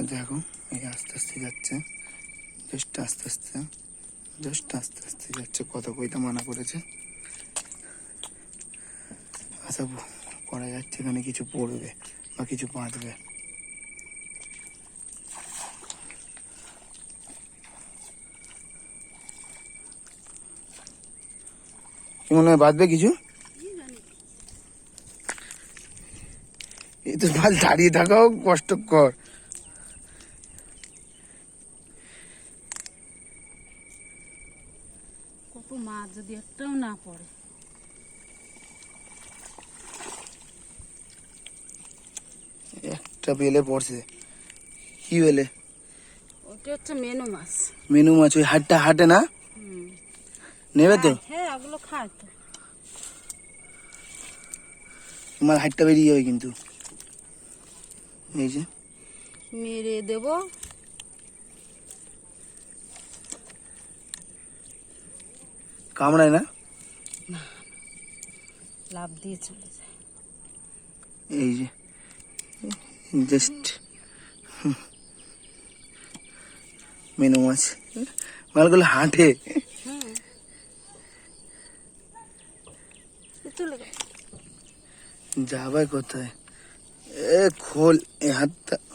দেখো এই আস্তে আস্তে যাচ্ছে, জাস্ট আস্তে আস্তে, জাস্ট আস্তে আস্তে যাচ্ছে। কথা কইতে মানা করেছে। আশা করা যাচ্ছে এখানে কিছু পড়বে বা কিছু বাঁধবে। কি মনে হয় বাঁধবে কিছু? এই তো ভাল দাঁড়িয়ে থাকাও কষ্টকর। কত মাছ যদি একটাও না পড়ে। একটা বেলে পড়ছে। কি বেলে? ওটা হচ্ছে মেনু মাছ। মেনু মাছ, ওই হাটে না? নেবে তো? হ্যাঁ ওগুলো খায় তো। তোমার হাটটা বেরিয়ে যাবে কিন্তু। এই যে মেরে দেব। কামড়ায় না? লাভ দিয়ে চলে যায়। এই যে জাস্ট মেনু মাছ মালগুলো হাঁটে। চলে গেল। যাবে কোথায়? এ খোল এ হাতটা।